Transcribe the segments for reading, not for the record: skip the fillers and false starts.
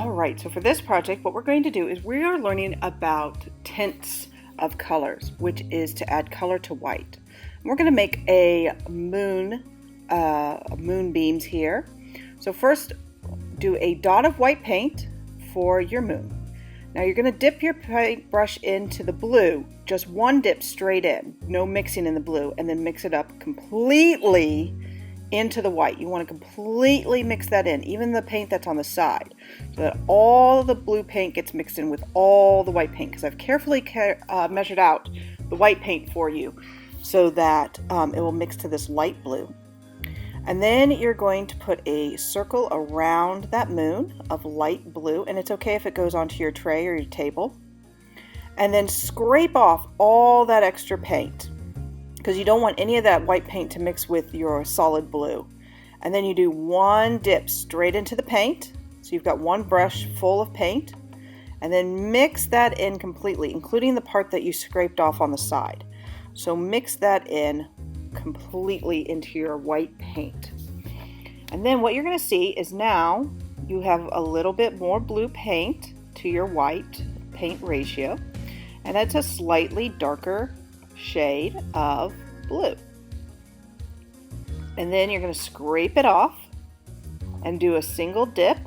Alright, so for this project, what we're going to do is we are learning about tints of colors, which is to add color to white. We're going to make a moonbeams here. So first, do a dot of white paint for your moon. Now you're going to dip your paintbrush into the blue, just one dip straight in, no mixing in the blue, and then mix it up completely into the white. You want to completely mix that in, even the paint that's on the side, so that all the blue paint gets mixed in with all the white paint, because I've carefully measured out the white paint for you so that it will mix to this light blue. And then you're going to put a circle around that moon of light blue, and it's okay if it goes onto your tray or your table. And then scrape off all that extra paint, because you don't want any of that white paint to mix with your solid blue. And then you do one dip straight into the paint, so you've got one brush full of paint, and then mix that in completely, including the part that you scraped off on the side. So mix that in completely into your white paint. And then what you're going to see is now you have a little bit more blue paint to your white paint ratio, and that's a slightly darker shade of blue. And then you're going to scrape it off and do a single dip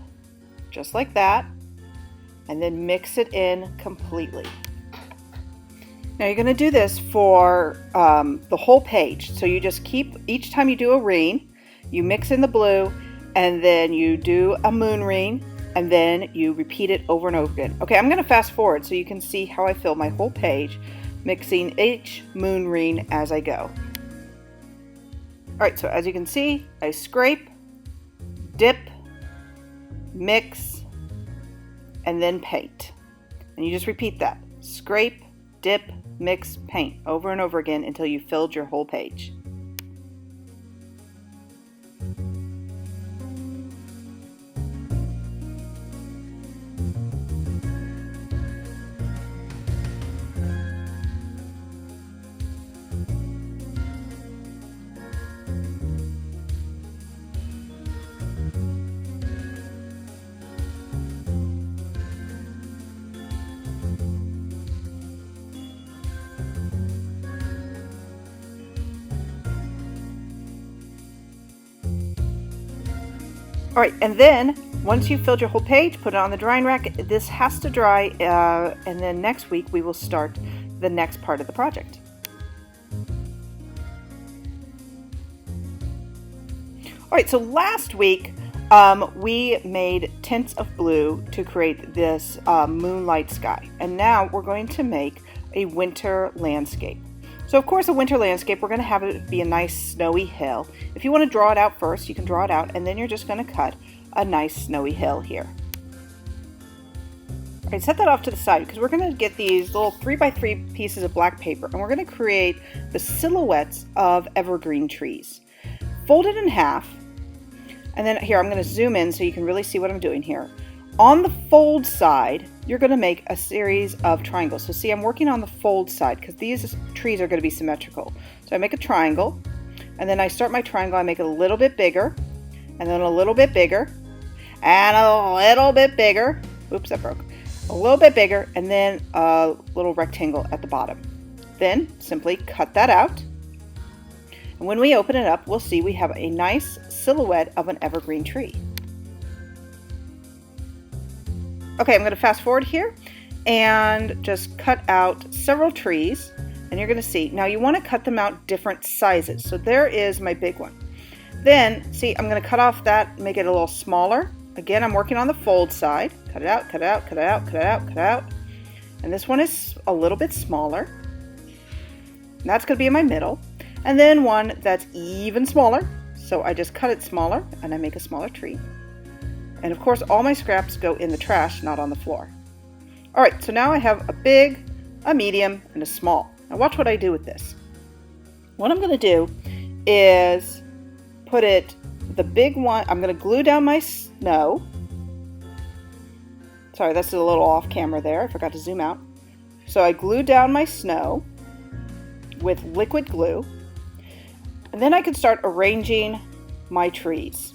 just like that, and then mix it in completely. Now you're going to do this for the whole page, so you just keep, each time you do a ream, you mix in the blue, and then you do a moon ream, and then you repeat it over and over again. Okay, I'm going to fast forward so you can see how I fill my whole page, mixing each moon ream as I go. Alright, so as you can see, I scrape, dip, mix, and then paint. And you just repeat that. Scrape, dip, mix, paint over and over again until you filled your whole page. Alright, and then once you've filled your whole page, put it on the drying rack. This has to dry, and then next week we will start the next part of the project. Alright, so last week we made tints of blue to create this moonlight sky, and now we're going to make a winter landscape. So of course, a winter landscape, we're going to have it be a nice snowy hill. If you want to draw it out first, you can draw it out, and then you're just going to cut a nice snowy hill here. All right, set that off to the side, because we're going to get these little 3x3 pieces of black paper, and we're going to create the silhouettes of evergreen trees. Fold it in half, and then here I'm going to zoom in so you can really see what I'm doing here. On the fold side, you're going to make a series of triangles. So see, I'm working on the fold side because these trees are going to be symmetrical. So I make a triangle, and then I start my triangle, I make it a little bit bigger, and then a little bit bigger, and a little bit bigger. Oops, that broke. A little bit bigger, and then a little rectangle at the bottom. Then simply cut that out. And when we open it up, we'll see we have a nice silhouette of an evergreen tree. Okay, I'm going to fast forward here and just cut out several trees, and you're going to see. Now you want to cut them out different sizes. So there is my big one. Then, see, I'm going to cut off that, make it a little smaller. Again, I'm working on the fold side. Cut it out, cut it out, cut it out, cut it out, cut it out. And this one is a little bit smaller. And that's going to be in my middle. And then one that's even smaller. So I just cut it smaller, and I make a smaller tree. And of course, all my scraps go in the trash, not on the floor. All right, so now I have a big, a medium, and a small. Now watch what I do with this. What I'm going to do is put it, the big one, I'm going to glue down my snow. Sorry, that's a little off camera there. I forgot to zoom out. So I glue down my snow with liquid glue. And then I can start arranging my trees.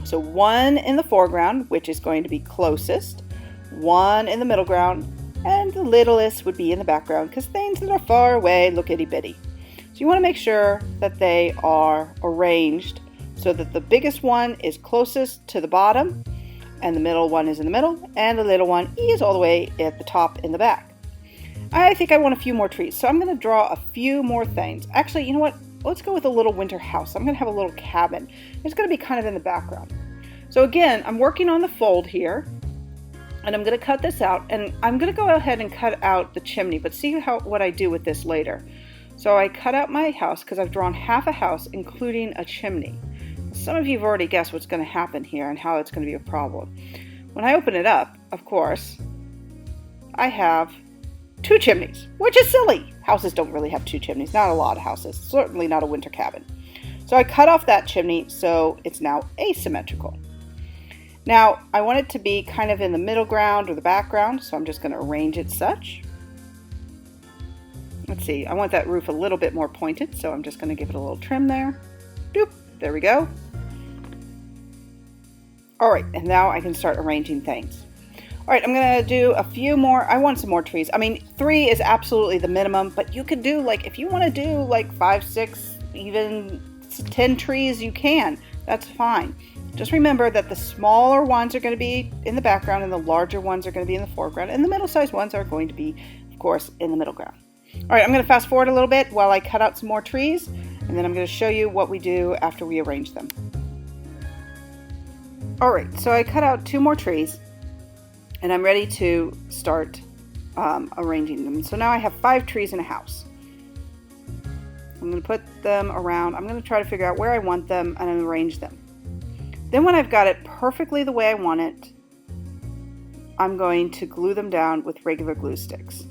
So one in the foreground, which is going to be closest, one in the middle ground, and the littlest would be in the background because things that are far away look itty bitty. So you want to make sure that they are arranged so that the biggest one is closest to the bottom, and the middle one is in the middle, and the little one is all the way at the top in the back. I think I want a few more trees, so I'm going to draw a few more things. Actually, you know what? Let's go with a little winter house. I'm going to have a little cabin. It's going to be kind of in the background. So again, I'm working on the fold here, and I'm going to cut this out, and I'm going to go ahead and cut out the chimney, but see what I do with this later. So I cut out my house because I've drawn half a house, including a chimney. Some of you have already guessed what's going to happen here and how it's going to be a problem. When I open it up, of course, I have 2 chimneys, which is silly. Houses don't really have 2 chimneys, not a lot of houses, certainly not a winter cabin. So I cut off that chimney so it's now asymmetrical. Now I want it to be kind of in the middle ground or the background, so I'm just going to arrange it such. Let's see, I want that roof a little bit more pointed, so I'm just going to give it a little trim there. Doop, there we go. Alright, and now I can start arranging things. Alright, I'm going to do a few more. I want some more trees. I mean, 3 is absolutely the minimum, but you could do, like, if you want to do like 5, 6, even 10 trees, you can. That's fine. Just remember that the smaller ones are going to be in the background and the larger ones are going to be in the foreground, and the middle-sized ones are going to be, of course, in the middle ground. Alright, I'm going to fast forward a little bit while I cut out some more trees, and then I'm going to show you what we do after we arrange them. Alright, so I cut out 2 more trees, and I'm ready to start arranging them. So now I have 5 trees in a house. I'm going to put them around. I'm going to try to figure out where I want them and arrange them. Then when I've got it perfectly the way I want it, I'm going to glue them down with regular glue sticks.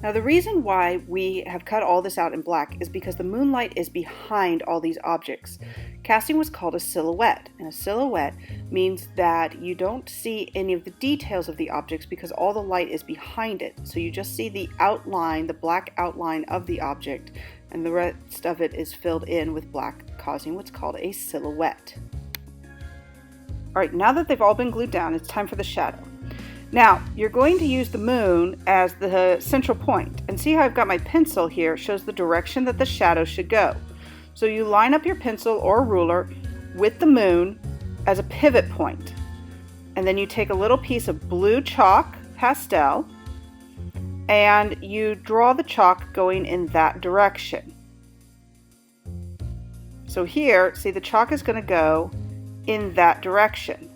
Now the reason why we have cut all this out in black is because the moonlight is behind all these objects. Casting what's called a silhouette, and a silhouette means that you don't see any of the details of the objects because all the light is behind it. So you just see the outline, the black outline of the object, and the rest of it is filled in with black, causing what's called a silhouette. Alright, now that they've all been glued down, it's time for the shadow. Now, you're going to use the moon as the central point, and see how I've got my pencil here, it shows the direction that the shadow should go. So you line up your pencil or ruler with the moon as a pivot point, and then you take a little piece of blue chalk pastel and you draw the chalk going in that direction. So here, see, the chalk is going to go in that direction.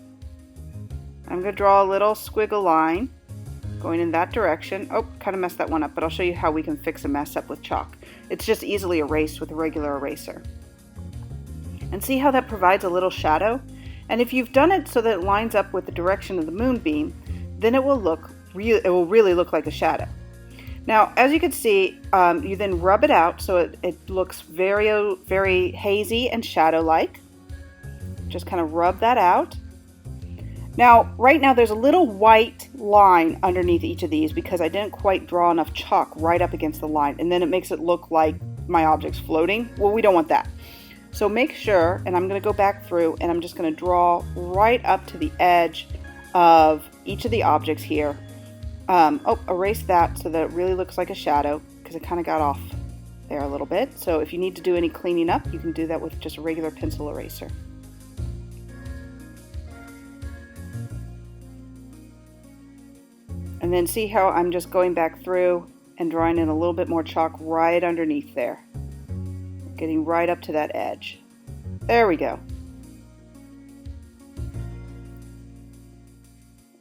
I'm going to draw a little squiggle line going in that direction. Oh, kind of messed that one up, but I'll show you how we can fix a mess up with chalk. It's just easily erased with a regular eraser. And see how that provides a little shadow? And if you've done it so that it lines up with the direction of the moonbeam, then it will really look like a shadow. Now, as you can see, you then rub it out so it looks very, very hazy and shadow-like. Just kind of rub that out. Now, right now there's a little white line underneath each of these because I didn't quite draw enough chalk right up against the line, and then it makes it look like my object's floating. Well, we don't want that. So make sure, and I'm going to go back through and I'm just going to draw right up to the edge of each of the objects here. Erase that so that it really looks like a shadow because it kind of got off there a little bit. So if you need to do any cleaning up, you can do that with just a regular pencil eraser. And then see how I'm just going back through and drawing in a little bit more chalk right underneath there. Getting right up to that edge. There we go.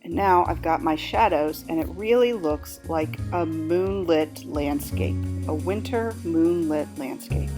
And now I've got my shadows and it really looks like a moonlit landscape. A winter moonlit landscape.